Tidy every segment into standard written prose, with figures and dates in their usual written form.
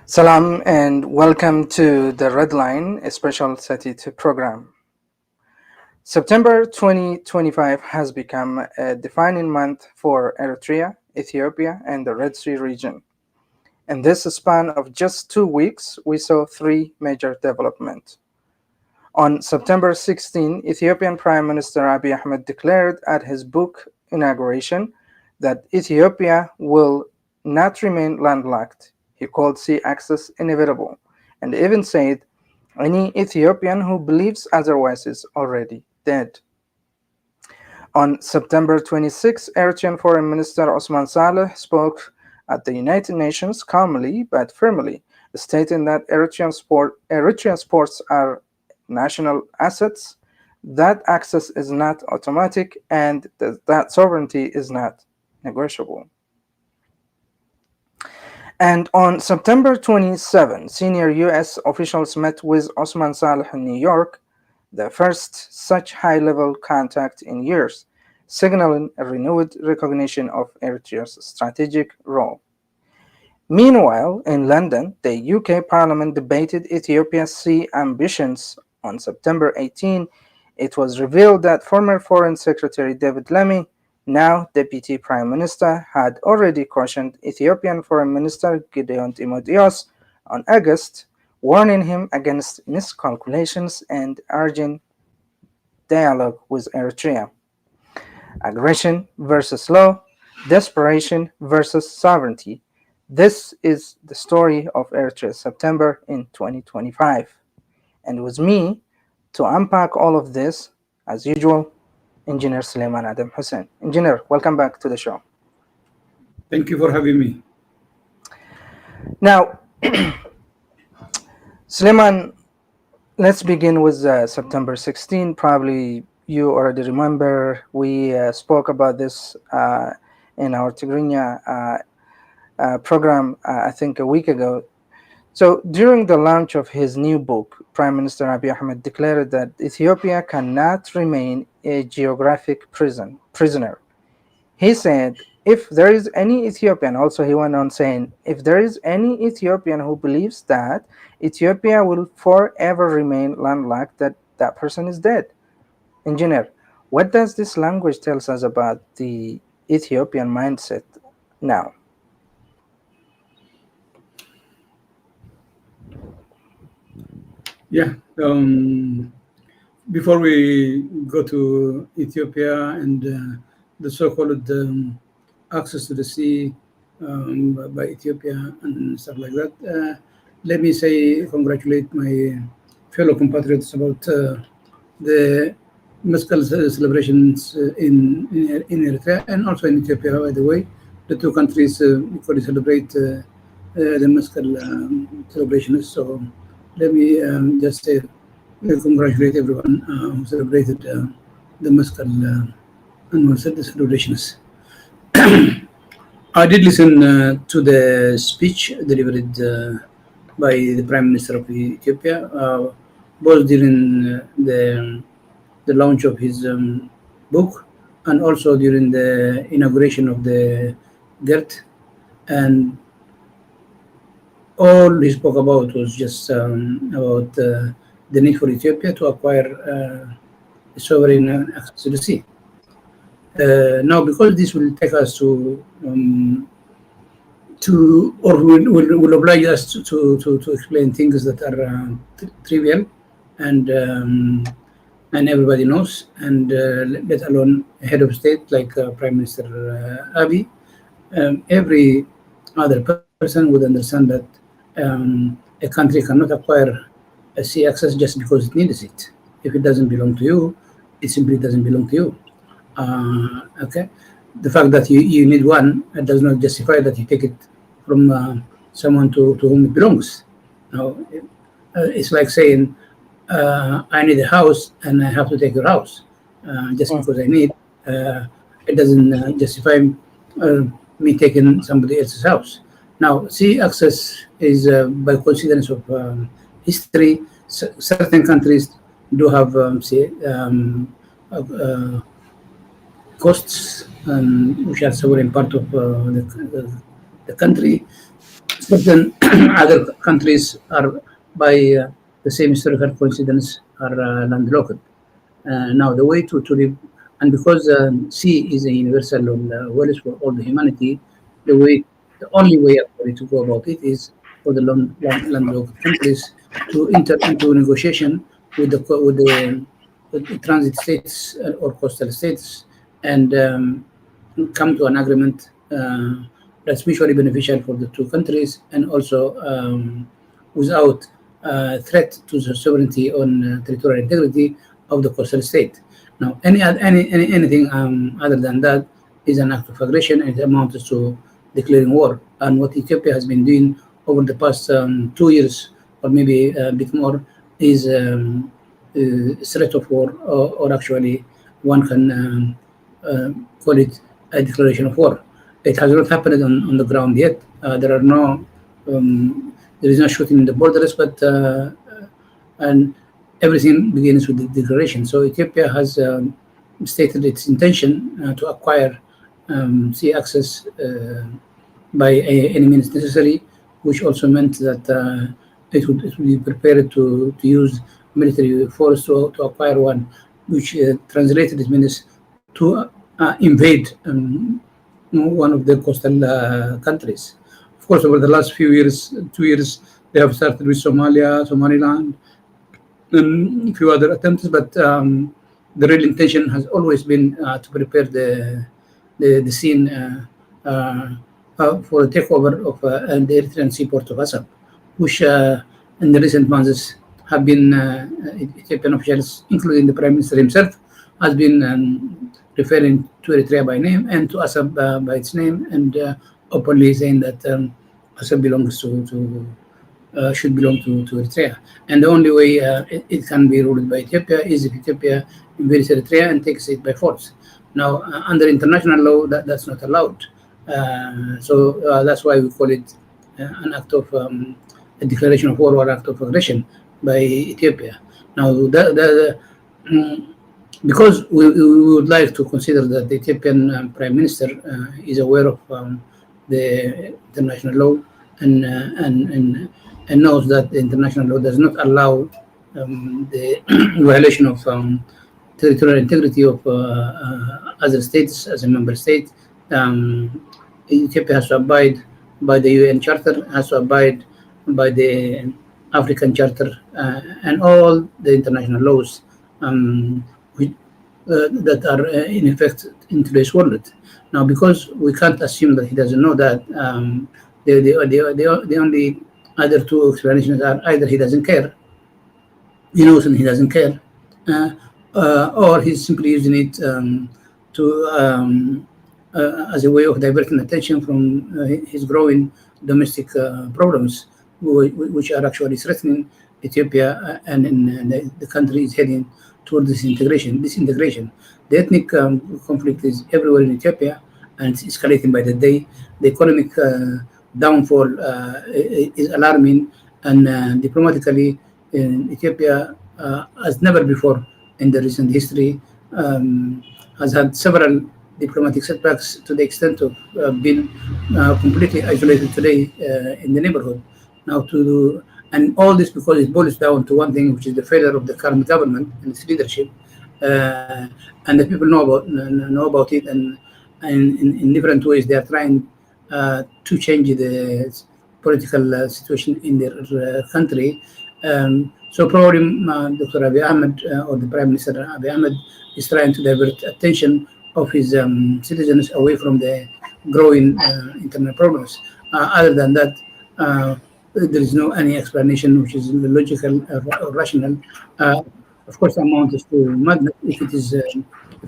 Salam and welcome to the Red Line, a special Sati program. September 2025 has become a defining month for Eritrea, Ethiopia, and the Red Sea region. In this span of just 2 weeks, we saw three major developments. On September 16, Ethiopian Prime Minister Abiy Ahmed declared at his book inauguration that Ethiopia will not remain landlocked. He called sea access inevitable and even said any Ethiopian who believes otherwise is already dead. On September 26, Eritrean Foreign Minister Osman Saleh spoke at the United Nations calmly but firmly, stating that Eritrean ports are national assets, that access is not automatic, and that sovereignty is not negotiable. And on September 27, senior U.S. officials met with Osman Saleh in New York, the first such high-level contact in years, signaling a renewed recognition of Eritrea's strategic role. Meanwhile, in London, the UK Parliament debated Ethiopia's sea ambitions. On September 18, it was revealed that former Foreign Secretary David Lammy, now Deputy Prime Minister, had already cautioned Ethiopian Foreign Minister Gideon Timotheos on August, warning him against miscalculations and urging dialogue with Eritrea. Aggression versus law, desperation versus sovereignty. This is the story of Eritrea September in 2025. And with me to unpack all of this, as usual, Engineer Suleiman Adam Hussein. Engineer, welcome back to the show. Thank you for having me. Now, Suleiman, let's begin with September 16. Probably you already remember we spoke about this in our Tigrinya program, I think a week ago. So during the launch of his new book, Prime Minister Abiy Ahmed declared that Ethiopia cannot remain a geographic prisoner. He said, if there is any Ethiopian, also he went on saying, if there is any Ethiopian who believes that Ethiopia will forever remain landlocked, that person is dead. Engineer, what does this language tell us about the Ethiopian mindset now? Yeah. Before we go to Ethiopia and the so-called access to the sea by Ethiopia and stuff like that, let me say congratulate my fellow compatriots about the Mescal celebrations in Eritrea and also in Ethiopia, by the way. The two countries equally celebrate the Mescal celebrations. So let me just say, congratulate everyone who celebrated the Mescal annual celebrations. I did listen to the speech delivered by the Prime Minister of Ethiopia, both during the launch of his book and also during the inauguration of the GERT. And all he spoke about was just about the need for Ethiopia to acquire sovereign access to the sea. Now, because this will take us to or will oblige us to explain things that are trivial and everybody knows, and let alone a head of state like Prime Minister Abiy, every other person would understand that a country cannot acquire a sea access just because it needs it. If it doesn't belong to you, it simply doesn't belong to you. Okay, the fact that you need one does not justify that you take it from someone to whom it belongs. Now, it's like saying I need a house and I have to take your house just because I need. It doesn't justify me taking somebody else's house. Now, sea access is by coincidence of history. Certain countries do have coasts which are sovereign part of the country. certain other countries are, by the same historical coincidence, are landlocked. Now, the way to live, and because sea is a universal well for all the humanity, the only way actually to go about it is for the landlocked countries to enter into negotiation with the transit states or coastal states, and come to an agreement that's mutually beneficial for the two countries, and also without threat to the sovereignty on territorial integrity of the coastal state. Now, anything other than that is an act of aggression, and it amounts to declaring war. And what Ethiopia has been doing over the past 2 years, or maybe a bit more, is threat of war, or actually one can call it a declaration of war. It has not happened on the ground yet. There is no shooting in the borders, but and everything begins with the declaration. So Ethiopia has stated its intention to acquire sea access by any means necessary, which also meant that it would be prepared to use military force to acquire one, which translated means to invade one of the coastal countries. Of course, over the last few years, 2 years, they have started with Somalia, Somaliland, and a few other attempts, but the real intention has always been to prepare the scene for a takeover of the Eritrean seaport of Assab, which in the recent months have been Ethiopian officials, including the Prime Minister himself, has been referring to Eritrea by name and to Assab by its name, and openly saying that Assab belongs should belong to Eritrea. And the only way it can be ruled by Ethiopia is if Ethiopia invades Eritrea and takes it by force. Now, under international law, that's not allowed. So that's why we call it an act of a declaration of war or act of aggression by Ethiopia. Now, because we would like to consider that the Ethiopian Prime Minister is aware of the international law and knows that the international law does not allow the violation of territorial integrity of other states as a member state. Ethiopia has to abide by the UN Charter, has to abide by the African Charter, and all the international laws that are in effect in today's world. Now, because we can't assume that he doesn't know that, the only other two explanations are either he doesn't care, he knows and he doesn't care, or he's simply using it to as a way of diverting attention from his growing domestic problems, which are actually threatening Ethiopia, and the country is heading toward disintegration. The ethnic conflict is everywhere in Ethiopia, and it's escalating by the day. The economic downfall is alarming, and diplomatically, Ethiopia, as never before in the recent history, has had several diplomatic setbacks to the extent of being completely isolated today in the neighborhood. Now, and all this because it boils down to one thing, which is the failure of the current government and its leadership, and the people know about it, and in different ways they are trying to change the political situation in their country. So probably Dr. Abiy Ahmed or the Prime Minister Abiy Ahmed is trying to divert attention of his citizens away from the growing internal problems. Other than that, there is no any explanation which is logical or rational. Of course, amounts to madness if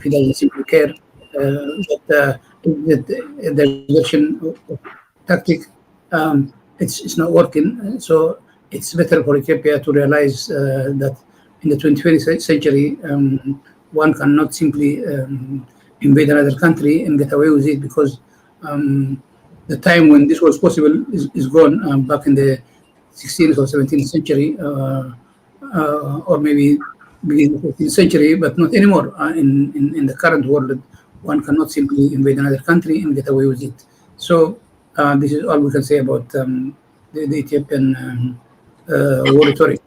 he doesn't simply care. But the version of tactic, it's not working. So it's better for Ethiopia to realize that in the 21st century, one cannot simply invade another country and get away with it, because the time when this was possible is gone, back in the 16th or 17th century, or maybe beginning of the 15th century, but not anymore. In the current world, one cannot simply invade another country and get away with it. So this is all we can say about the Ethiopian war rhetoric.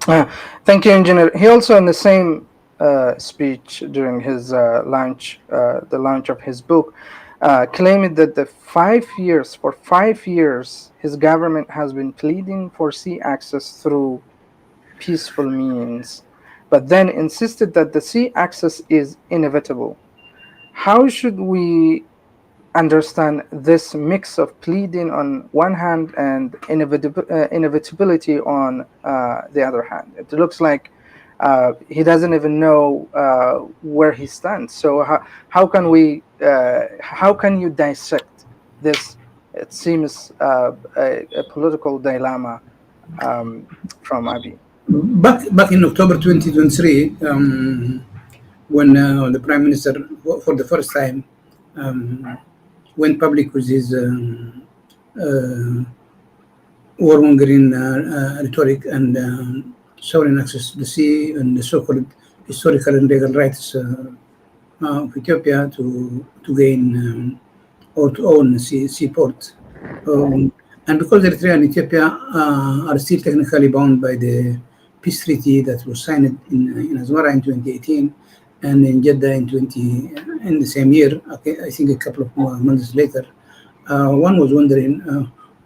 Uh, Thank you, Engineer. He also, in the same speech during his the launch of his book, claimed that for 5 years, his government has been pleading for sea access through peaceful means, but then insisted that the sea access is inevitable. How should we understand this mix of pleading on one hand and inevitability on the other hand? It looks like he doesn't even know where he stands. So how can you dissect this? It seems a political dilemma from Abiy. Back in October 2023, when the Prime Minister, for the first time, um, went public with his warmongering rhetoric and sovereign access to the sea and the so-called historical and legal rights of Ethiopia to gain or to own a seaport. And because Eritrea and Ethiopia are still technically bound by the peace treaty that was signed in Asmara in 2018 and in Jeddah in the same year, okay, I think a couple of months later, one was wondering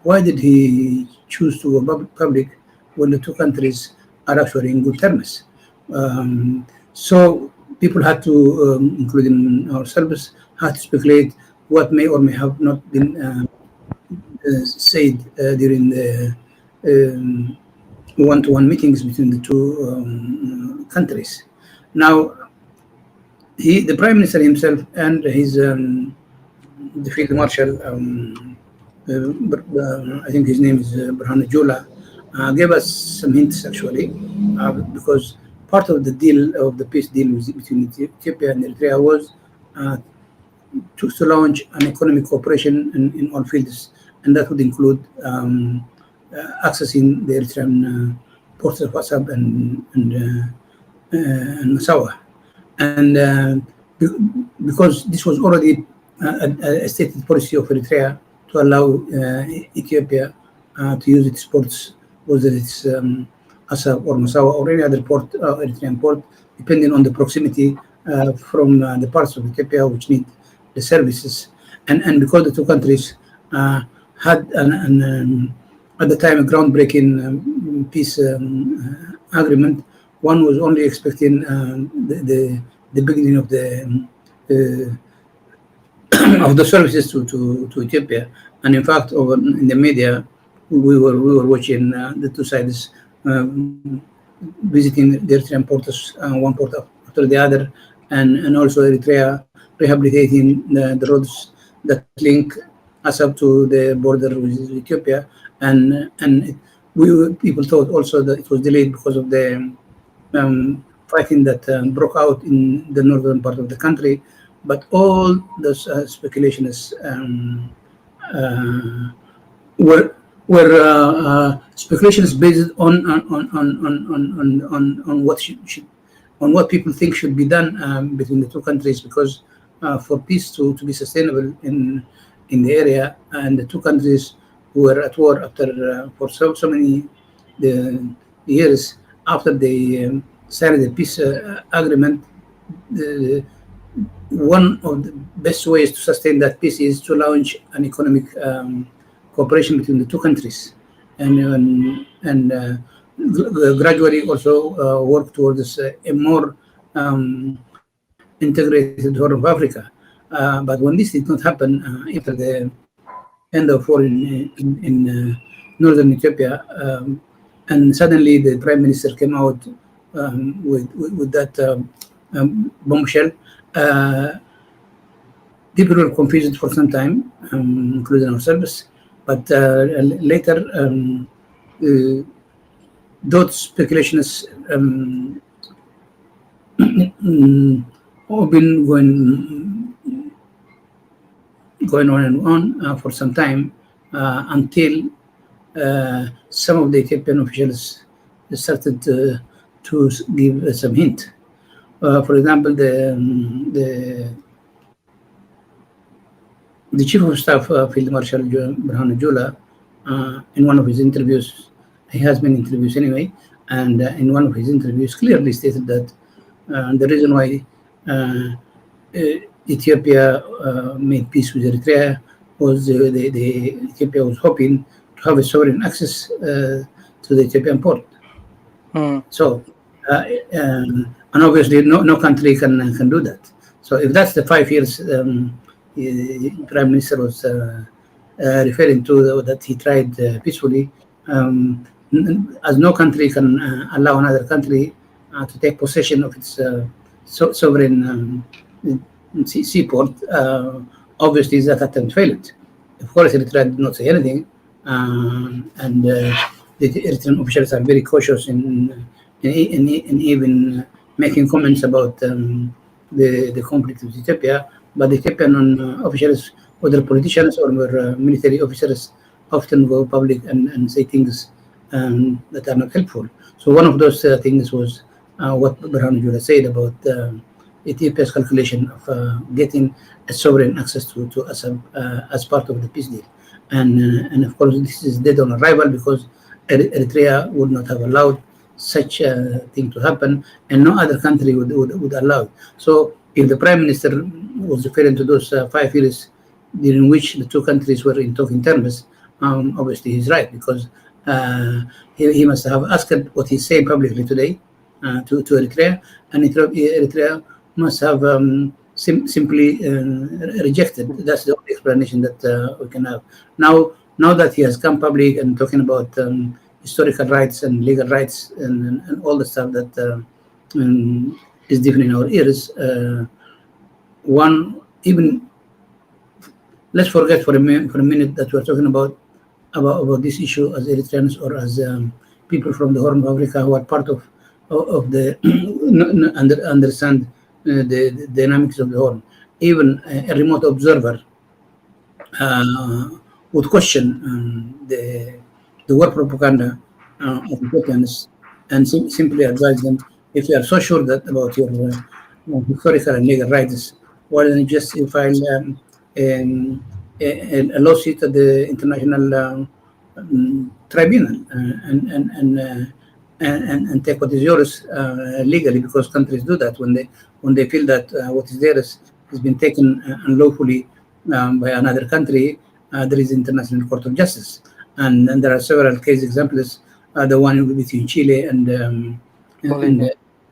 why did he choose to go public when the two countries are actually in good terms. So people had to, including ourselves, had to speculate what may or may have not been said during the one-to-one meetings between the two countries. Now, the Prime Minister himself and his the Field Marshal, I think his name is Burhan Jula, gave us some hints actually, because part of the deal of the peace deal between Ethiopia and Eritrea was to launch an economic cooperation in all fields, and that would include accessing the Eritrean ports of Assab and Massawa. And because this was already a stated policy of Eritrea to allow Ethiopia to use its ports, whether it's Assab or Massawa or any other port, Eritrean port, depending on the proximity from the parts of Ethiopia which need the services. And because the two countries had at the time a groundbreaking peace agreement, one was only expecting the beginning of the of the services to Ethiopia. And in fact, over in the media, we were watching the two sides visiting the Eritrean ports, one port after the other, and also Eritrea rehabilitating the roads that link us up to the border with Ethiopia. And people thought also that it was delayed because of the fighting that broke out in the northern part of the country. But all those speculations were speculations based on what on what people think should be done between the two countries, because for peace to be sustainable in the area, and the two countries were at war after for so many years after they signed the peace agreement. One of the best ways to sustain that peace is to launch an economic cooperation between the two countries, and gradually also work towards a more integrated Horn of Africa. But when this did not happen after the end of war in northern Ethiopia, and suddenly the Prime Minister came out with that bombshell, people were confused for some time, including ourselves. But later, those speculations have been going on and on for some time until some of the Ethiopian officials started to give some hint. For example, the Chief of Staff, Field Marshal Burhan Jula, in one of his interviews. He has many interviews anyway, and in one of his interviews, clearly stated that the reason why Ethiopia made peace with Eritrea was Ethiopia was hoping to have a sovereign access to the Ethiopian port. Hmm. So, and obviously, no country can do that. So, if that's the 5 years Prime Minister was referring to, that he tried peacefully, as no country can allow another country to take possession of its sovereign seaport, obviously that attempt failed. Of course, Eritrea did not say anything, and the Eritrean officials are very cautious in even making comments about the conflict with Ethiopia. But the Ethiopian officials, whether politicians or military officers, often go public and say things that are not helpful. So one of those things was what Burhanu Jula said about Ethiopia's calculation of getting a sovereign access to Assam as part of the peace deal. And of course, this is dead on arrival because Eritrea would not have allowed such a thing to happen, and no other country would allow it. So, if the Prime Minister was referring to those 5 years during which the two countries were in talking terms, obviously he's right because he must have asked what he's saying publicly today to Eritrea, and Eritrea must have simply rejected. That's the only explanation that we can have. Now that he has come public and talking about historical rights and legal rights and all the stuff that is different in our ears, one even let's forget for a minute that we're talking about this issue as Eritreans or as people from the Horn of Africa who are part of the understand the dynamics of the Horn. Even a remote observer would question the war propaganda of Ethiopians and simply advise them, if you are so sure that about your historical and legal rights, why don't you just file a lawsuit at the international tribunal and take what is yours legally, because countries do that when they feel that what is theirs has been taken unlawfully by another country. There is International Court of Justice, and there are several case examples. The one between Chile Bolivia.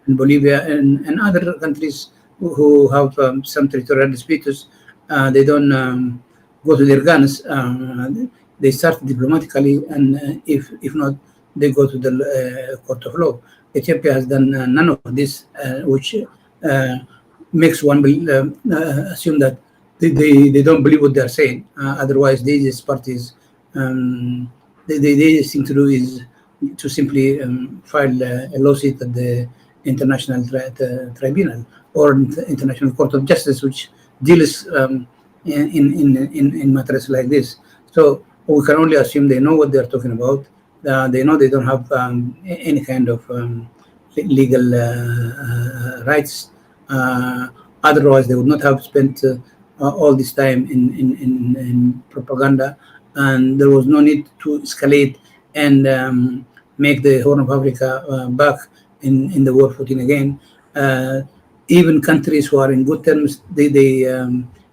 and Bolivia and other countries who have some territorial disputes. They don't go to their guns. They start diplomatically, and if not, they go to the court of law. Ethiopia has done none of this, which makes one assume that they don't believe what they're saying. Otherwise, the easiest part is the easiest thing to do is to simply file a lawsuit at the International Tribunal or International Court of Justice, which deals in matters like this. So we can only assume they know what they're talking about. They know they don't have any kind of legal rights. Otherwise, they would not have spent all this time in propaganda, and there was no need to escalate and make the Horn of Africa back in the war footing again. Even countries who are in good terms, if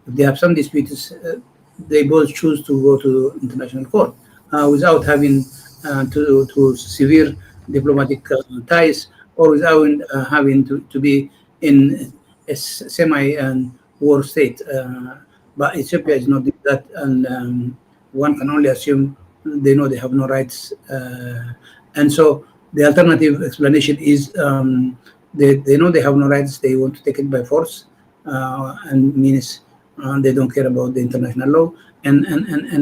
they have some disputes, they both choose to go to international court without having to severe diplomatic ties or without having to be in a semi-war state. But Ethiopia is not doing that, and one can only assume they know they have no rights. And so the alternative explanation is they know they have no rights, they want to take it by force, and means they don't care about the international law. And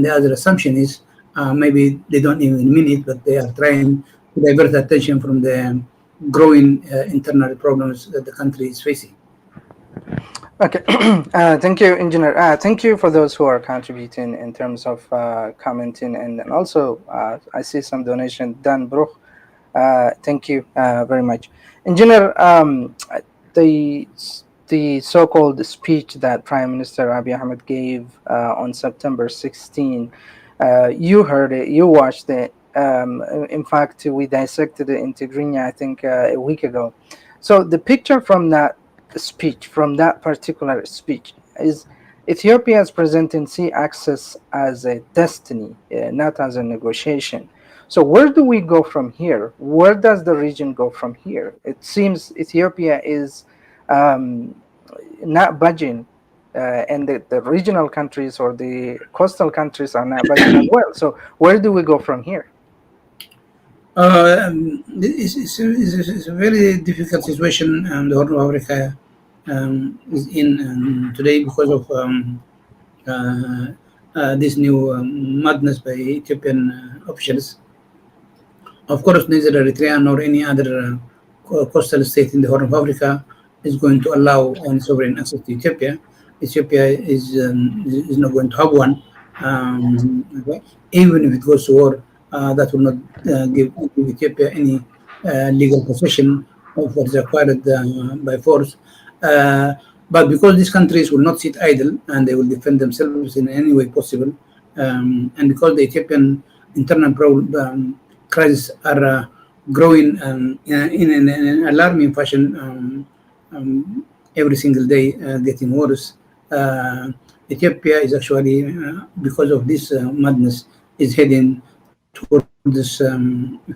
the other assumption is maybe they don't even mean it, but they are trying to divert attention from the growing internal problems that the country is facing. Okay, thank you, Engineer. Thank you for those who are contributing in terms of commenting, and also I see some donation. Dan Bruch, thank you very much, Engineer. The the so-called speech that Prime Minister Abiy Ahmed gave on September 16 You heard it, you watched it. In fact, we dissected it in Tigrinya, I think, a week ago. So the picture from that speech, from that particular speech, is Ethiopia's presidency access as a destiny, not as a negotiation. So where do we go from here? Where does the region go from here? It seems Ethiopia is um, not budging, and the regional countries or the coastal countries are not budging as well. So where do we go from here? It's a very difficult situation the Horn of Africa is in today because of this new madness by Ethiopian officials. Of course, neither Eritrea nor any other coastal state in the Horn of Africa is going to allow any sovereign access to Ethiopia. Ethiopia is not going to have one. Okay? Even if it goes to war, that will not give Ethiopia any legal possession of what is acquired by force. But because these countries will not sit idle and they will defend themselves in any way possible, and because the Ethiopian internal crises are growing in an alarming fashion every single day, getting worse. Ethiopia is actually, because of this madness, is heading towards this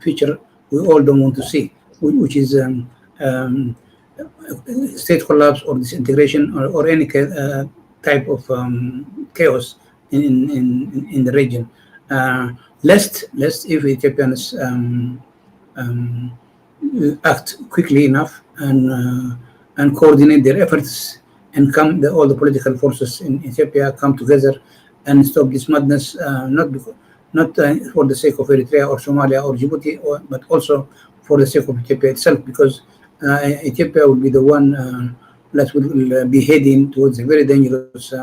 future we all don't want to see, which is state collapse or disintegration or any type of chaos in the region. Lest if Ethiopians act quickly enough and coordinate their efforts and all the political forces in Ethiopia come together and stop this madness, not for the sake of Eritrea or Somalia or Djibouti, but also for the sake of Ethiopia itself, because Ethiopia will be the one that will be heading towards a very dangerous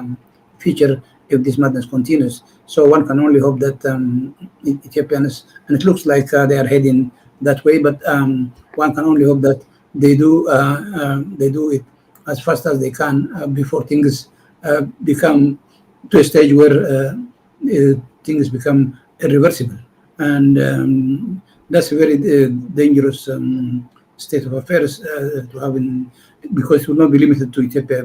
future if this madness continues. So one can only hope that Ethiopians, and it looks like they are heading that way, but one can only hope that they do it as fast as they can before things become to a stage where things become irreversible. And that's a very dangerous state of affairs to have because it will not be limited to Ethiopia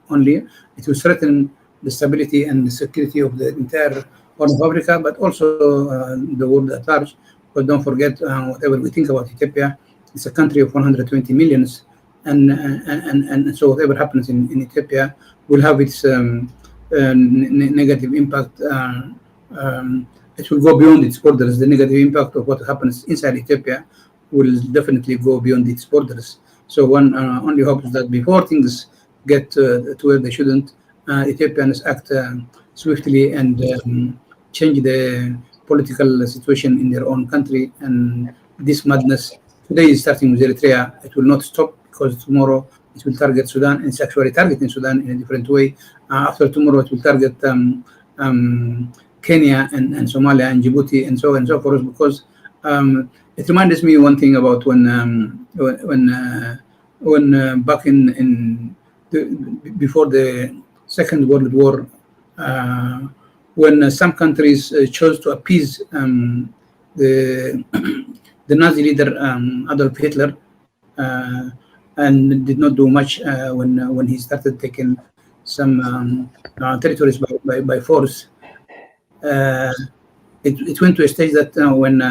only. It will threaten the stability and the security of the entire Horn of Africa, but also the world at large. But don't forget, whatever we think about Ethiopia, it's a country of 120 millions, and so whatever happens in Ethiopia will have its negative impact. It will go beyond its borders. The negative impact of what happens inside Ethiopia will definitely go beyond its borders. So one only hopes that before things get to where they shouldn't, Ethiopians act swiftly and change the political situation in their own country. And this madness today is starting with Eritrea. It will not stop because tomorrow it will target Sudan. And it's actually targeting Sudan in a different way. After tomorrow, it will target Kenya and Somalia and Djibouti and so on and so forth, because it reminds me one thing about when back in before the Second World War, when some countries chose to appease the Nazi leader Adolf Hitler and did not do much when he started taking some territories by force. It went to a stage that when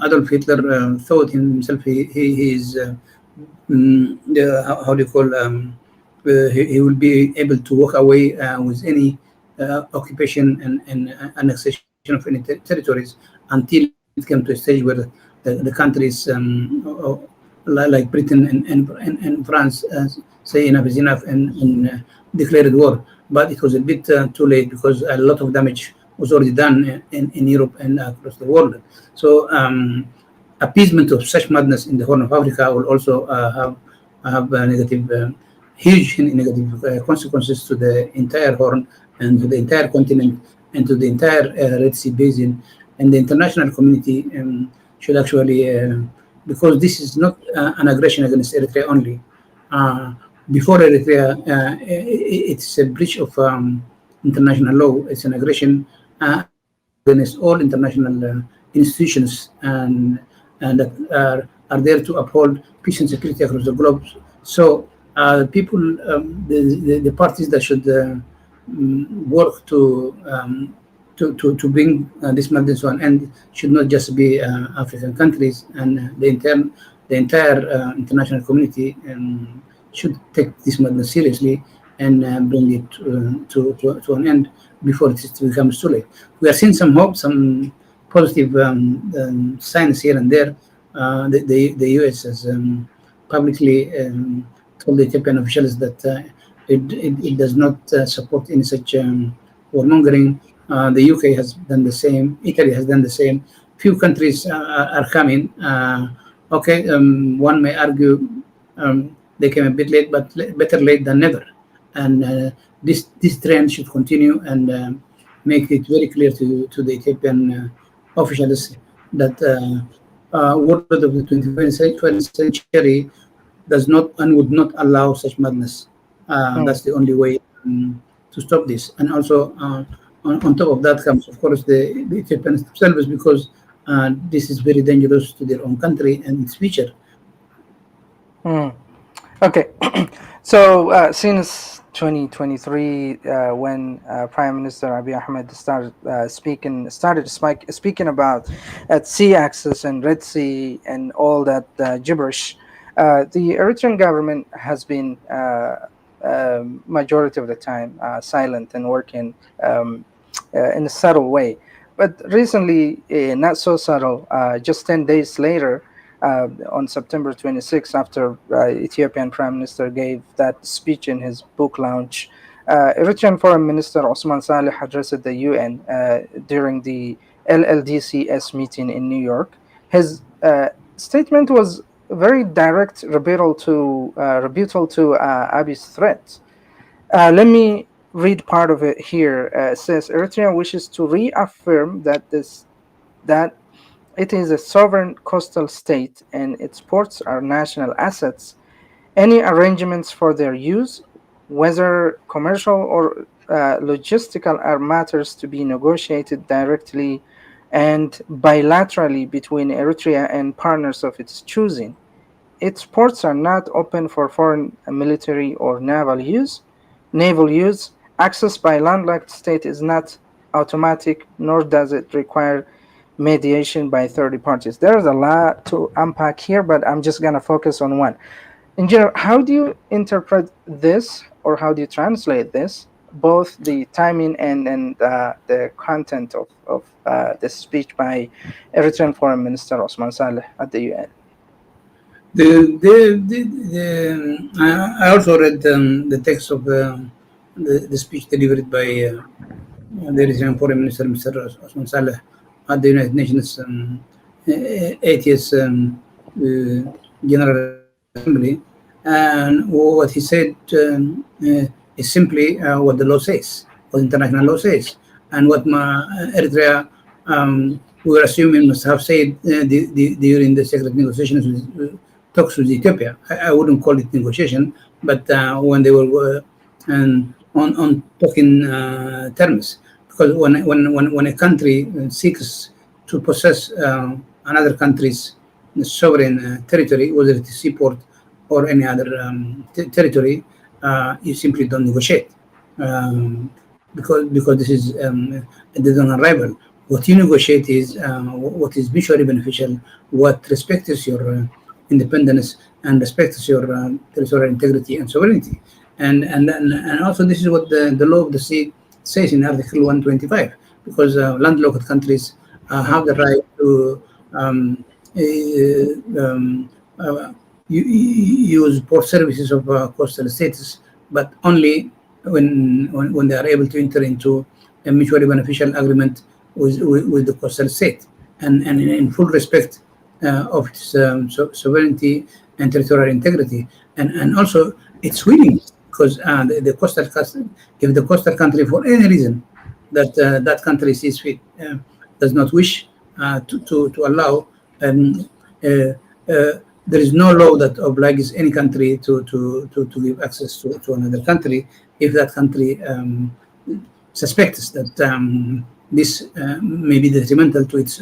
Adolf Hitler thought himself he is how do you call he will be able to walk away with any occupation and annexation of any territories until it came to a stage where the countries like Britain and France say enough is enough and declared war. But it was a bit too late because a lot of damage was already done in Europe and across the world. So appeasement of such madness in the Horn of Africa will also have huge negative consequences to the entire Horn and to the entire continent and to the entire Red Sea basin. And the international community should actually, because this is not an aggression against Eritrea only. Before Eritrea, it's a breach of international law. It's an aggression against all international institutions and that are there to uphold peace and security across the globe. So people, the parties that should work to bring this madness to an end should not just be African countries, and the entire international community should take this madness seriously and bring it to an end before it becomes too late. We are seeing some hope, some positive signs here and there. The US has publicly told the Ethiopian officials that it does not support any such warmongering. The UK has done the same. Italy has done the same. Few countries are coming. Okay, one may argue they came a bit late, but better late than never. And this trend should continue and make it very clear to the Ethiopian officials that world of the 21st century does not and would not allow such madness. That's the only way to stop this. And also, on top of that comes, of course, the Ethiopians themselves, because this is very dangerous to their own country and its future. Okay, so since 2023, when Prime Minister Abiy Ahmed started speaking about sea access and Red Sea and all that gibberish, the Eritrean government has been majority of the time silent and working in a subtle way. But recently, not so subtle, just 10 days later, on September 26, after Ethiopian Prime Minister gave that speech in his book launch, Eritrean Foreign Minister Osman Saleh addressed the UN during the LLDCS meeting in New York. His statement was a very direct rebuttal to Abiy's threat. Let me read part of it here. It says Eritrea wishes to reaffirm that it is a sovereign coastal state and its ports are national assets. Any arrangements for their use, whether commercial or logistical, are matters to be negotiated directly and bilaterally between Eritrea and partners of its choosing. Its ports are not open for foreign military or naval use. Access by landlocked state is not automatic, nor does it require mediation by third parties. There's a lot to unpack here, but I'm just going to focus on one. In general, how do you interpret this, or how do you translate this, both the timing and the content of the speech by Eritrean Foreign Minister Osman Saleh at the UN? I also read the text of the speech delivered by the Eritrean Foreign Minister, Mr. Osman Saleh, at the United Nations 80th General Assembly, and what he said is simply what the law says, what international law says, and what Eritrea, we were assuming, must have said during the secret negotiations talks with Ethiopia. I wouldn't call it negotiation, but when they were on talking terms. Because when a country seeks to possess another country's sovereign territory, whether it is seaport or any other territory, you simply don't negotiate, because this is there's an arrival. What you negotiate is what is mutually beneficial, what respects your independence and respects your territorial integrity and sovereignty, and also this is what the law of the sea says in Article 125, because landlocked countries have the right to use port services of coastal states, but only when they are able to enter into a mutually beneficial agreement with the coastal state, and in full respect of its sovereignty and territorial integrity, and also its willingness. Because the coastal if the coastal country, for any reason that that country sees fit, does not wish to allow, there is no law that obliges any country to give access to another country if that country suspects that this may be detrimental to its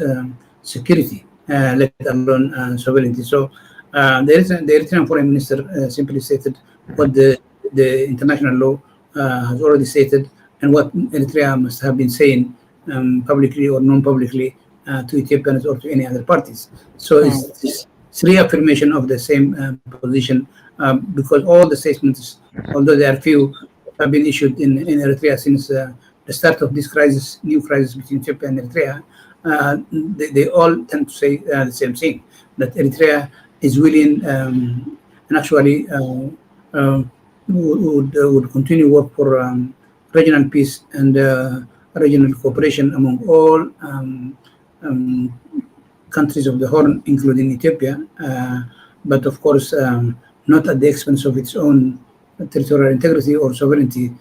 security, let alone sovereignty. So the Eritrean foreign minister simply stated what the international law has already stated, and what Eritrea must have been saying publicly or non-publicly to Ethiopians or to any other parties. So it's reaffirmation of the same position because all the statements, although there are few, have been issued in Eritrea since the start of this crisis, new crisis between Ethiopia and Eritrea. They all tend to say the same thing, that Eritrea is willing and actually would continue work for regional peace and regional cooperation among all countries of the Horn, including Ethiopia, but of course not at the expense of its own territorial integrity or sovereignty.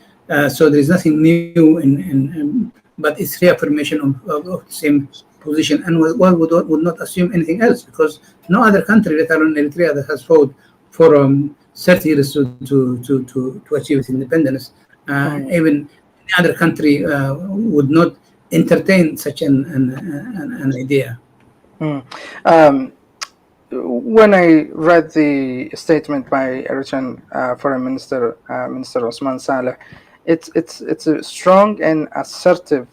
So there is nothing new but it's reaffirmation of the same position, and one would not assume anything else, because no other country, let alone Eritrea, that has fought for 30 years to achieve its independence, even any other country would not entertain such an idea. When I read the statement by Eritrean Foreign Minister Minister Osman Saleh, it's a strong and assertive.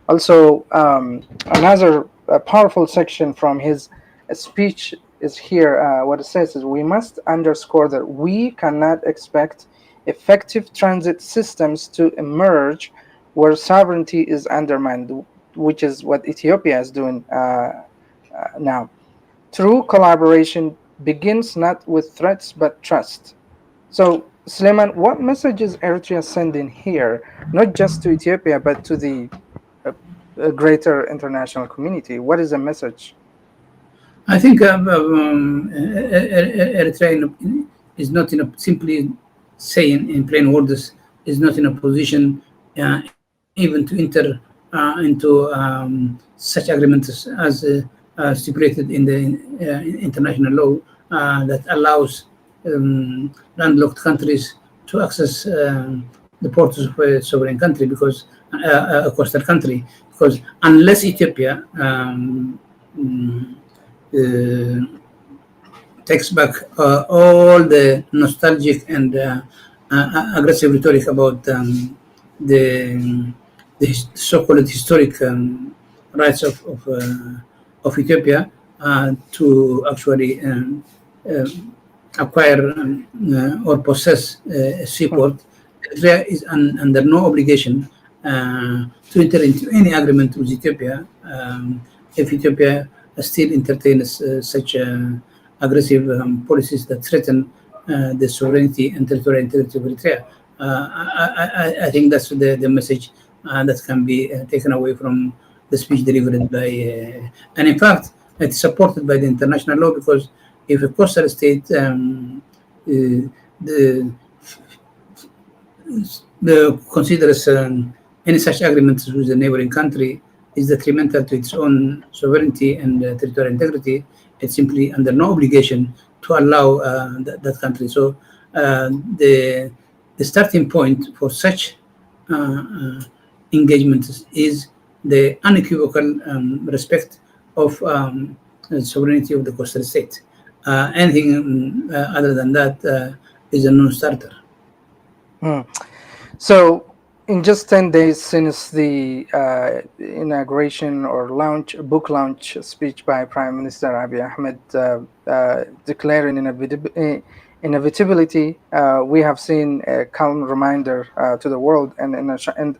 Also, another powerful section from his speech is here. What it says is, we must underscore that we cannot expect effective transit systems to emerge where sovereignty is undermined, which is what Ethiopia is doing now. True collaboration begins not with threats but trust. So, Suleiman, what message is Eritrea sending here, not just to Ethiopia, but to the greater international community? What is the message? I think Eritrea is not in a, simply saying in plain words, is not in a position even to enter into such agreements as stipulated in the international law that allows landlocked countries to access the ports of a sovereign country, because a coastal country, because unless Ethiopia takes back all the nostalgic and aggressive rhetoric about the so-called historic rights of Ethiopia to actually acquire or possess a seaport. Eritrea is under no obligation to enter into any agreement with Ethiopia if Ethiopia still entertains such aggressive policies that threaten the sovereignty and territorial integrity of Eritrea. I think that's the message that can be taken away from the speech delivered by, and in fact, it's supported by the international law, because if a coastal state considers any such agreements with a neighboring country is detrimental to its own sovereignty and territorial integrity, it's simply under no obligation to allow that country. So the starting point for such engagements is the unequivocal respect of sovereignty of the coastal state. Anything other than that is a non-starter. So, in just 10 days since the inauguration or book launch speech by Prime Minister Abiy Ahmed declaring inevitability, we have seen a calm reminder to the world and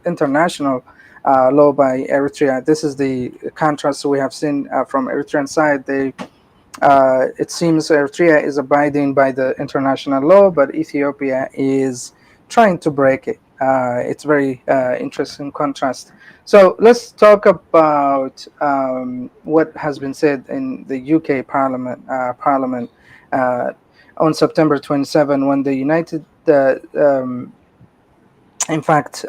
international law by Eritrea. This is the contrast we have seen from Eritrean side. It seems Eritrea is abiding by the international law, but Ethiopia is trying to break it. It's very interesting contrast. So let's talk about what has been said in the UK Parliament on September 27, when the United, in fact,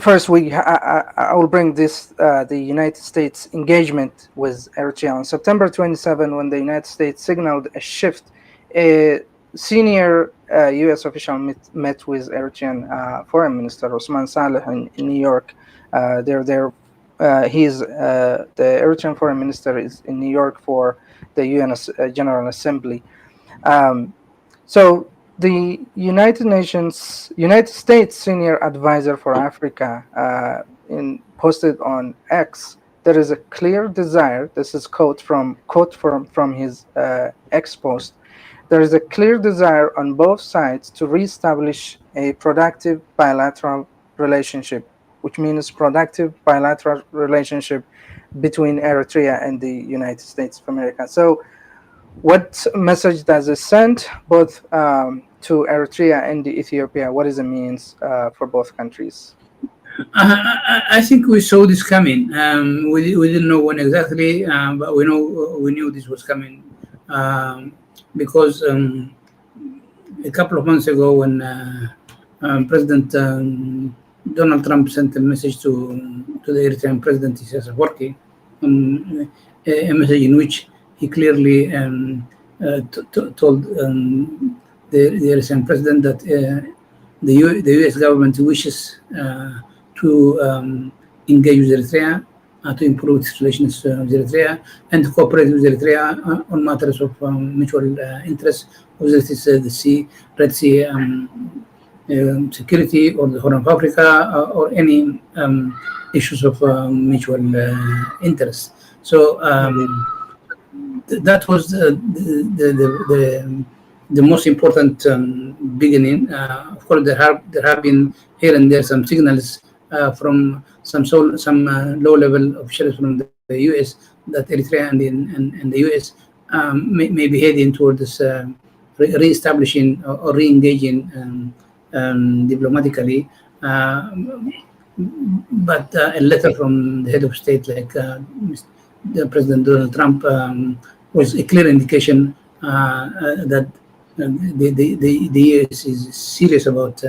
first I will bring this the United States engagement with Eritrea on September 27, when the United States signaled a shift. A senior U.S. official met with Eritrean Foreign Minister Osman Saleh in New York. The Eritrean foreign minister is in New York for the UN General Assembly. Um, so the United States Senior Advisor for Africa, posted on X, there is a clear desire. This is quote from his X post. There is a clear desire on both sides to reestablish a productive bilateral relationship, which means productive bilateral relationship between Eritrea and the United States of America. So what message does it send both to Eritrea and the Ethiopia? What is it means for both countries? I think we saw this coming. We didn't know when exactly, but we knew this was coming because a couple of months ago, when President Donald Trump sent a message to the Eritrean President Isaias Afwerki, a message in which he clearly told the Eritrean President that the U.S. government wishes to engage with Eritrea, to improve its relations with Eritrea, and to cooperate with Eritrea on matters of mutual interest, whether it is the Red Sea security, or the Horn of Africa, or any issues of mutual interest. So that was the most important beginning. Of course, there have been here and there some signals from some low-level officials from the U.S. that Eritrea and the U.S. May be heading toward this re-establishing or re-engaging diplomatically. But a letter from the head of state, like President Donald Trump, was a clear indication that the U.S. is serious about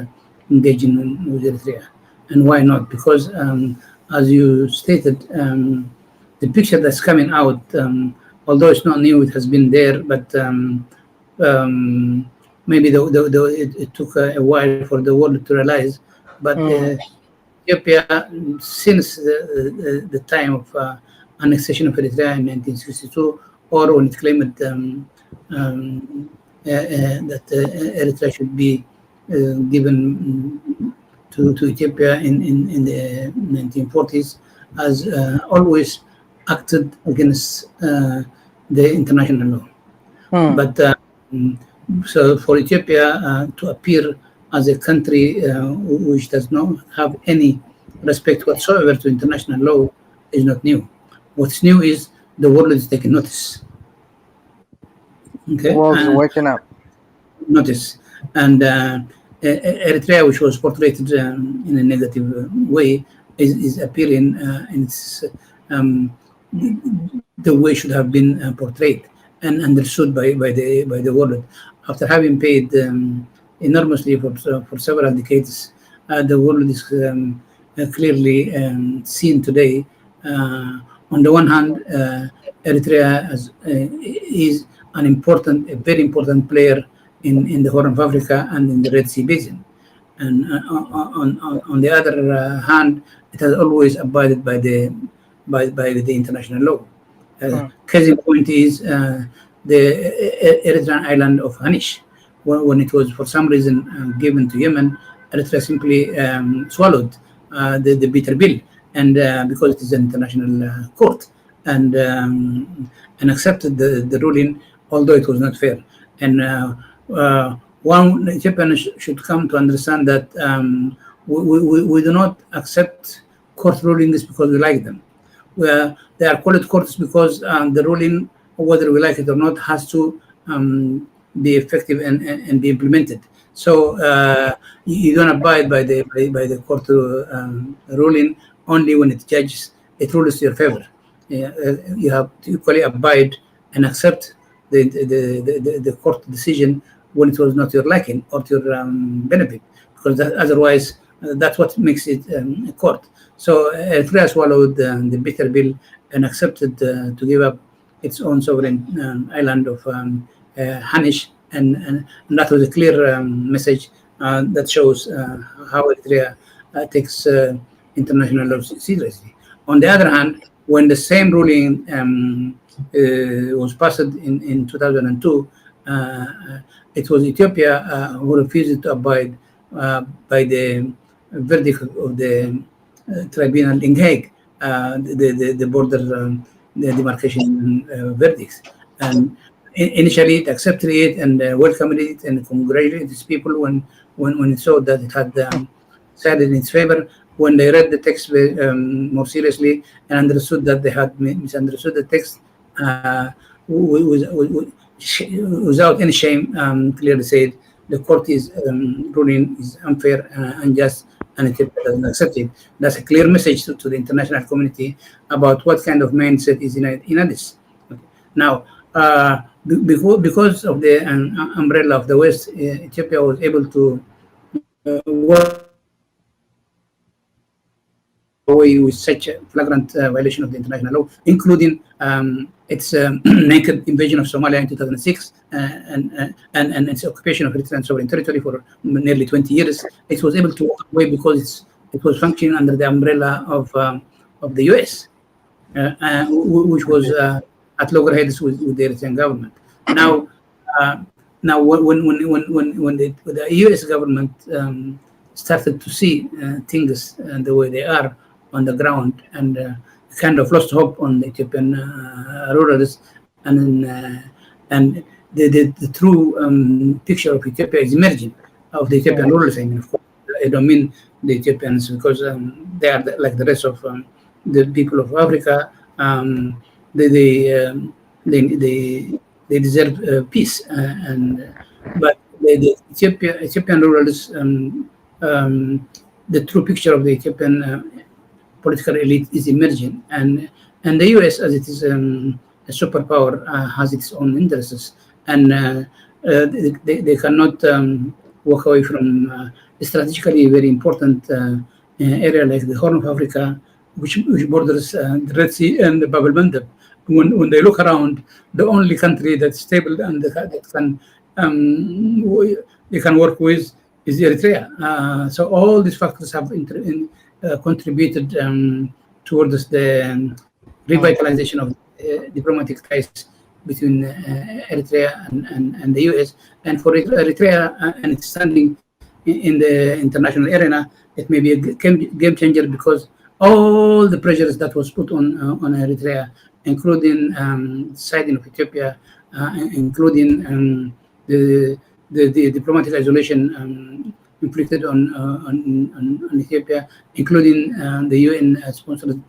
engaging with Eritrea. And why not? Because, as you stated, the picture that's coming out, although it's not new, it has been there, but maybe it took a while for the world to realize. But Ethiopia, since the time of annexation of Eritrea in 1962, or when it claimed that Eritrea should be given to Ethiopia in the 1940s, has always acted against the international law. But so for Ethiopia to appear as a country which does not have any respect whatsoever to international law is not new. What's new is the world is taking notice. Okay, the world is waking up. Notice. And Eritrea, which was portrayed in a negative way, is appearing in its the way it should have been portrayed and understood by the world. After having paid enormously for several decades, the world is clearly seen today. On the one hand, Eritrea is a very important player in the Horn of Africa and in the Red Sea Basin. And on the other hand, it has always abided by the international law. Case in point is the Eritrean island of Hanish. When it was for some reason given to Yemen, Eritrea simply swallowed the bitter pill, and because it is an international court, and accepted the ruling, although it was not fair. And one Ethiopian should come to understand that we do not accept court rulings because we like them. They are called courts because the ruling, whether we like it or not, has to be effective and be implemented. So you don't abide by the court ruling only when it rules to your favor. You have to equally abide and accept the court decision when it was not your liking or to your benefit, because otherwise that's what makes it a court. So Eritrea swallowed the bitter pill and accepted to give up its own sovereign island of Hanish, and that was a clear message that shows how Eritrea takes international law seriously. On the other hand, when the same ruling was passed in 2002, it was Ethiopia who refused to abide by the verdict of the tribunal in Hague, the border the demarcation verdicts. And initially it accepted it and welcomed it and congratulated its people when it saw that it had decided in its favor. When they read the text more seriously and understood that they had misunderstood the text, without any shame, clearly said the court is ruling is unfair, unjust, and Ethiopia doesn't accept it. That's a clear message to the international community about what kind of mindset is in Addis. Okay. Now, because of the umbrella of the West, Ethiopia was able to work away with such a flagrant violation of the international law, including its naked invasion of Somalia in 2006 and its occupation of Eritrean sovereign territory for nearly 20 years. It was able to walk away because it was functioning under the umbrella of the US, which was at loggerheads with the Eritrean government. Now, when the US government started to see things the way they are on the ground and kind of lost hope on the Ethiopian rurals, and the true picture of Ethiopia is emerging, of the Ethiopian rurals. I mean, of course, I don't mean the Ethiopians because they are like the rest of the people of Africa. They deserve peace, but the Ethiopian rurals, the true picture of the Ethiopian political elite is emerging, and the U.S. as it is a superpower has its own interests, and they cannot walk away from a strategically very important area like the Horn of Africa, which borders the Red Sea and the Bab el-Mandeb. When they look around, the only country that's stable and that can they can work with is Eritrea. So all these factors have contributed towards the revitalization of diplomatic ties between Eritrea and the US. And for Eritrea and its standing in the international arena, it may be a game changer because all the pressures that was put on Eritrea, including siding of Ethiopia, including the diplomatic isolation inflicted on Ethiopia, including the UN-sponsored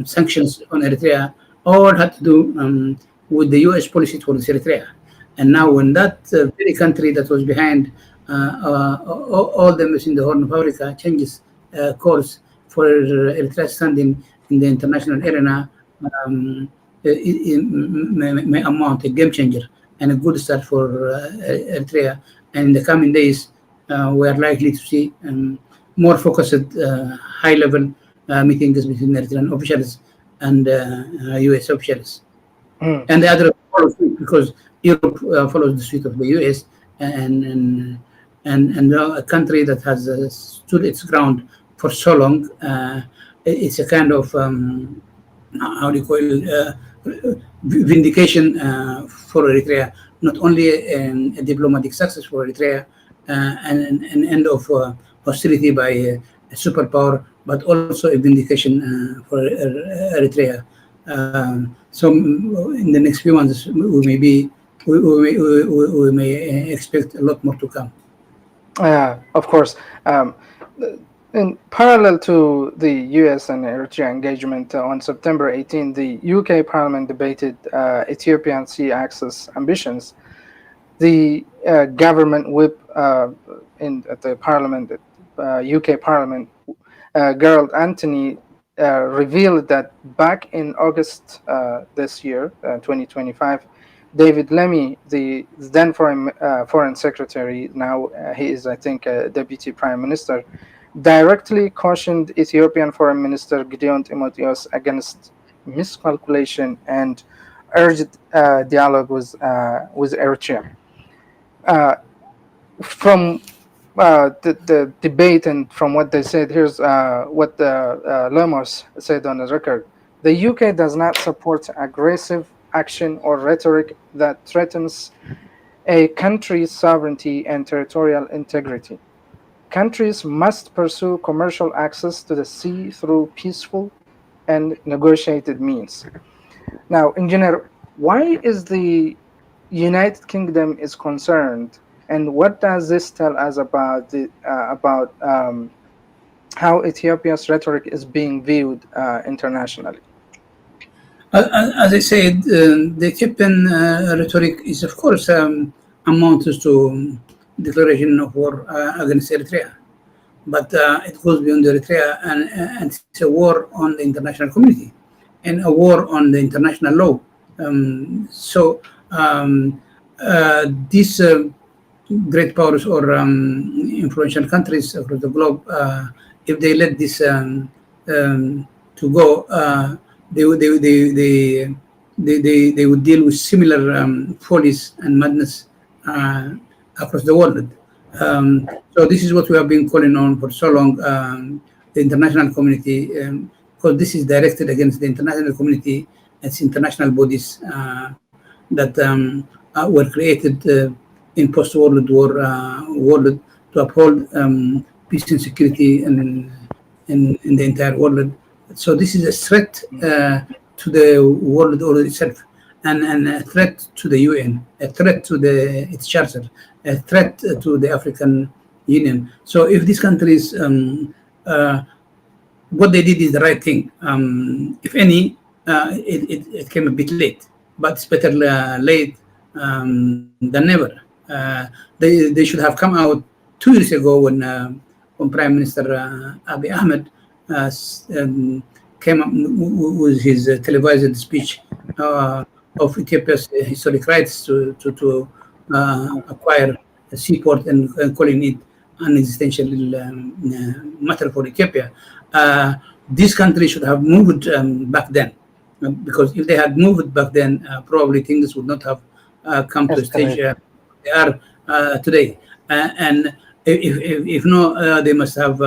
sanctions on Eritrea, all had to do with the US policy towards Eritrea. And now when that very country that was behind all them in the Horn of Africa changes course for Eritrea standing in the international arena, it may amount a game changer and a good start for Eritrea. And in the coming days, we are likely to see more focused, high-level meetings between Eritrean officials and US officials. And the other follows suit because Europe follows the suit of the US, and a country that has stood its ground for so long, it's a kind of how do you call it, vindication for Eritrea. Not only a diplomatic success for Eritrea, and an end of hostility by a superpower, but also a vindication for Eritrea. So in the next few months, we may expect a lot more to come. Of course. In parallel to the US and Eritrea engagement, on September 18, the UK Parliament debated Ethiopian sea access ambitions. The government whip at the Parliament, UK Parliament, Gerald Anthony, revealed that back in August this year, 2025, David Lemmy, the then foreign secretary, now he is, I think, a deputy prime minister, directly cautioned Ethiopian Foreign Minister Gideon Timotheos against miscalculation and urged dialogue with Eritrea. From the debate, and from what they said, here's what Lemos said on the record. The UK does not support aggressive action or rhetoric that threatens a country's sovereignty and territorial integrity. Countries must pursue commercial access to the sea through peaceful and negotiated means. Now, engineer, why is the United Kingdom is concerned, and what does this tell us about how Ethiopia's rhetoric is being viewed internationally? As I said, the Ethiopian rhetoric is, of course, amounts to declaration of war against Eritrea, but it goes beyond Eritrea, and it's a war on the international community and a war on the international law. These great powers or influential countries across the globe, if they let this to go, they would deal with similar follies and madness across the world. So this is what we have been calling on for so long, the international community, because this is directed against the international community. It's international bodies that were created in post-World War world to uphold peace and security in the entire world. So this is a threat to the world order itself, and a threat to the UN, a threat to its charter, a threat to the African Union. So if these countries, what they did is the right thing. If any, it came a bit late, but it's better late than never. They should have come out 2 years ago when Prime Minister Abiy Ahmed came up with his televised speech of Ethiopia's historic rights to acquire a seaport and calling it an existential matter for Ethiopia. This country should have moved back then, because if they had moved back then, probably things would not have come to the stage they are today. And if no, they must have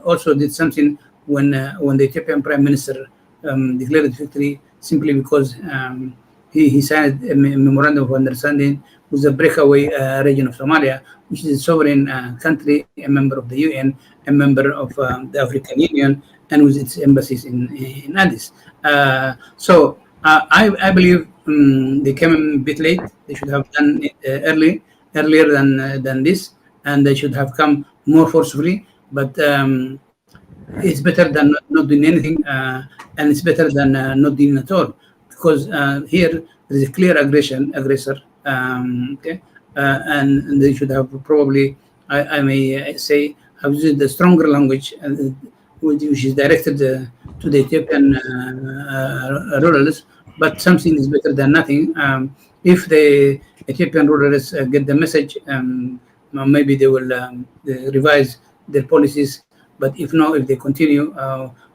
also did something when the Ethiopian Prime Minister declared victory, simply because he signed a memorandum of understanding with the breakaway region of Somalia, which is a sovereign country, a member of the UN, a member of the African Union, and with its embassies in Addis. So I believe they came a bit late. They should have done it earlier than this, and they should have come more forcefully. But it's better than not doing anything, and it's better than not doing at all, because here there is a clear aggressor. Okay, and they should have probably, I may say, have used the stronger language, which is directed to the Ethiopian rurals. But something is better than nothing. If the Ethiopian rurals get the message, maybe they will revise their policies. But if not, if they continue,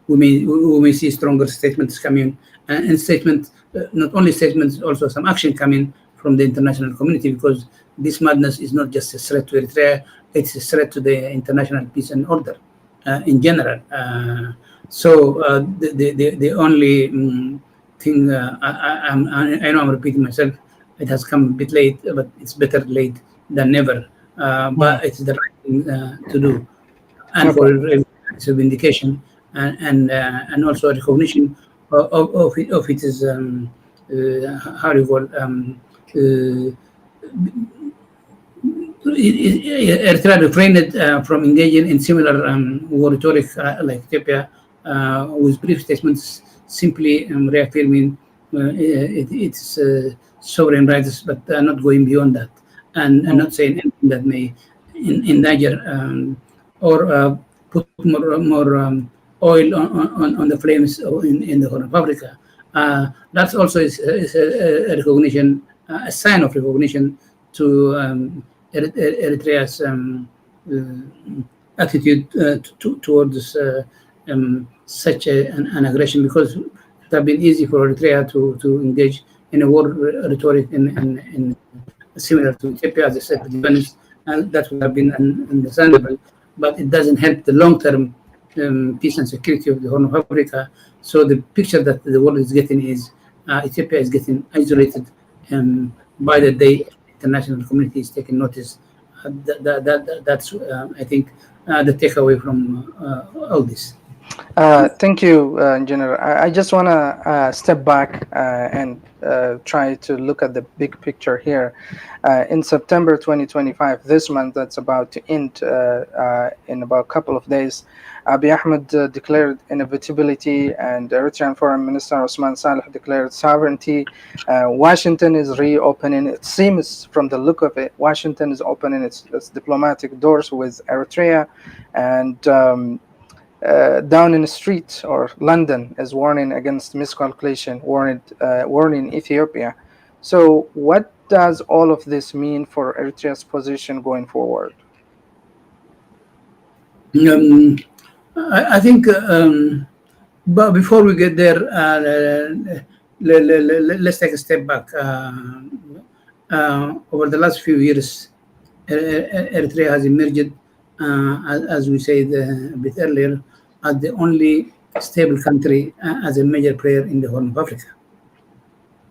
we may see stronger statements coming, and statements, not only statements, also some action coming from the international community, because this madness is not just a threat to Eritrea; it's a threat to the international peace and order in general. The only thing I know I'm repeating myself. It has come a bit late, but it's better late than never. But it's the right thing to do, and for its vindication and also a recognition of its how do you call Eritrea refrained from engaging in similar war rhetoric like Ethiopia, with brief statements simply reaffirming its sovereign rights, but not going beyond that, and not saying anything that may endanger or put more oil on the flames in the Horn of Africa. That's also is a recognition, a sign of recognition to Eritrea's attitude towards such an aggression, because it would have been easy for Eritrea to engage in a war rhetoric in similar to Ethiopia, as I said, that would have been understandable, but it doesn't help the long-term peace and security of the Horn of Africa. So the picture that the world is getting is Ethiopia is getting isolated by the day international community is taking notice. That's, I think, the takeaway from all this. Thank you, Engineer. I just want to step back and try to look at the big picture here. In September 2025, this month that's about to end in about a couple of days, Abiy Ahmed declared inevitability, and Eritrean Foreign Minister Osman Saleh declared sovereignty. Washington is reopening. It seems, from the look of it, Washington is opening its diplomatic doors with Eritrea, and down in the street, or London is warning against miscalculation, warning Ethiopia. So what does all of this mean for Eritrea's position going forward? I think, but before we get there, let's take a step back. Over the last few years, Eritrea has emerged, as we said a bit earlier, as the only stable country as a major player in the Horn of Africa.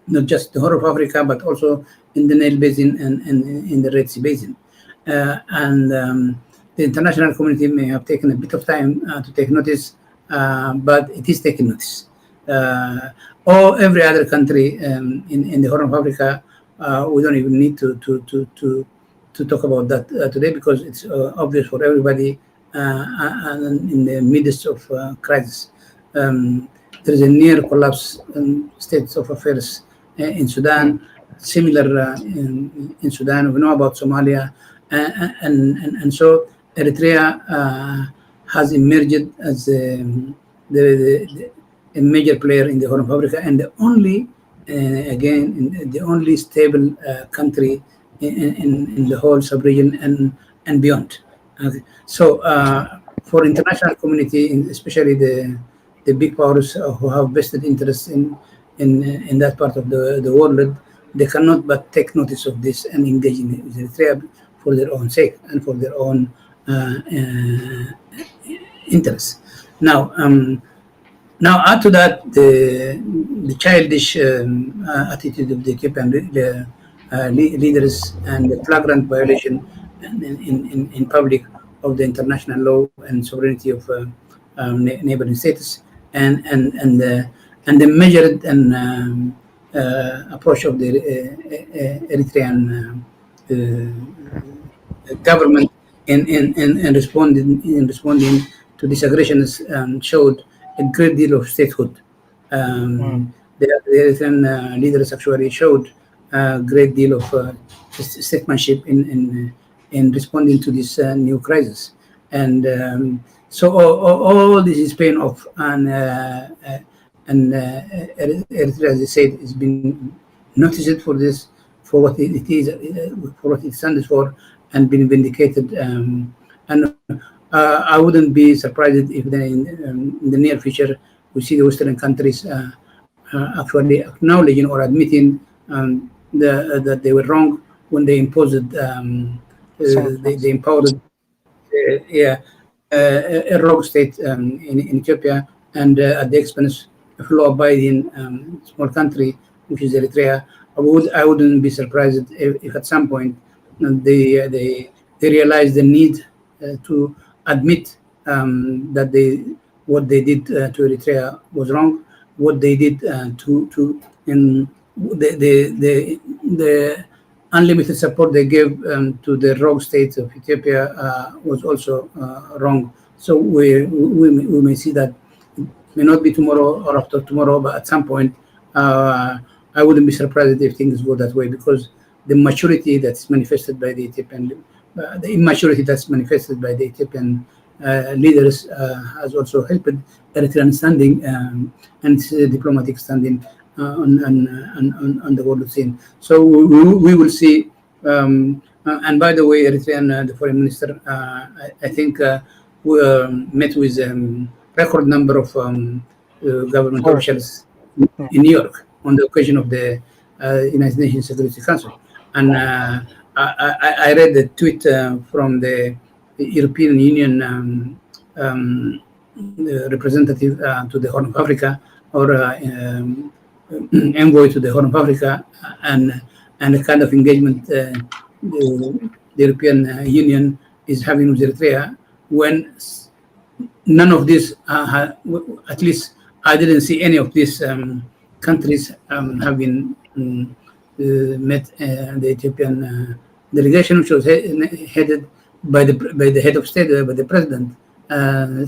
Not just the Horn of Africa, but also in the Nile Basin and in the Red Sea Basin. The international community may have taken a bit of time to take notice, but it is taking notice. Or every other country in the Horn of Africa, we don't even need to talk about that today, because it's obvious for everybody. And in the midst of crisis, there is a near collapse state of affairs in Sudan, similar in Sudan. We know about Somalia, and so Eritrea has emerged as a major player in the Horn of Africa, and the only, the only stable country in the whole sub-region and beyond. So for international community, especially the big powers who have vested interest in that part of the world, they cannot but take notice of this and engage in with Eritrea for their own sake and for their own interests. Now add to that the childish attitude of the Ethiopian leaders and the flagrant violation in public of the international law and sovereignty of neighboring states, and the measured and approach of the Eritrean government in responding to these aggressions showed a great deal of statehood. The Eritrean leaders actually showed a great deal of statesmanship in responding to this new crisis, and so all this is paying off, and Eritrea, as I said, has been noticed for this, for what it is, for what it stands for, and been vindicated. And I wouldn't be surprised if in the near future we see the Western countries actually acknowledging or admitting that they were wrong when they imposed they empowered a rogue state in Ethiopia, and at the expense of law-abiding small country, which is Eritrea. I wouldn't be surprised if at some point they realize the need to admit that what they did to Eritrea was wrong. What they did the unlimited support they gave to the rogue states of Ethiopia was also wrong. So we may see that. It may not be tomorrow or after tomorrow, but at some point, I wouldn't be surprised if things go that way, because the maturity that's manifested by the Ethiopian, the immaturity that's manifested by the Ethiopian leaders has also helped Eritrean standing and its diplomatic standing on the world scene. So we will see. And by the way, Eritrean the foreign minister, I think, met with record number of government officials in New York on the occasion of the United Nations Security Council, and I read the tweet from the European Union the representative to the Horn of Africa, or envoy to the Horn of Africa, and the kind of engagement the European Union is having with Eritrea, when none of this, at least I didn't see any of these countries have been met the Ethiopian delegation, which was headed by the head of state, by the president.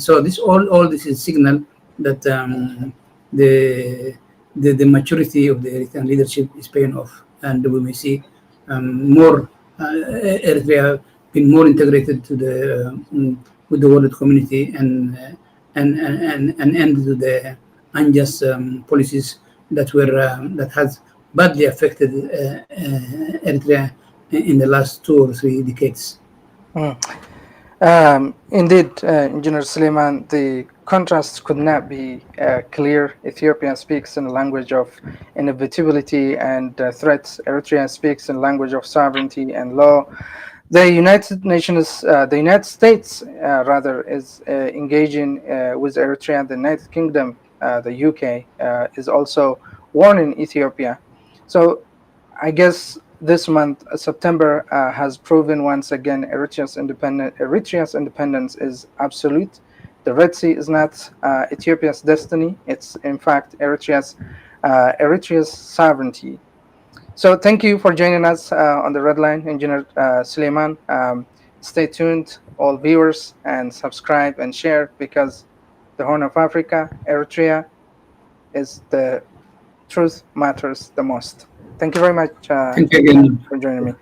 So this all this is signal that the, the maturity of the Eritrean leadership is paying off, and we may see more Eritrea being more integrated to the with the world community, and end to the unjust policies that were that has badly affected Eritrea in the last 2 or 3 decades. Mm. Indeed, Engineer Suleiman, the contrast could not be clear. Ethiopia speaks in the language of inevitability and threats. Eritrea speaks in the language of sovereignty and law. The the United States, rather, is engaging with Eritrea. The United Kingdom, the UK, is also warning Ethiopia. So I guess this month, September, has proven once again Eritrea's independence is absolute. The Red Sea is not Ethiopia's destiny; it's in fact Eritrea's sovereignty. So thank you for joining us on the Red Line, Engineer Suleiman. Stay tuned, all viewers, and subscribe and share, because the Horn of Africa, Eritrea, is the truth matters the most. Thank you very much, Thank you Engineer, again. for joining me.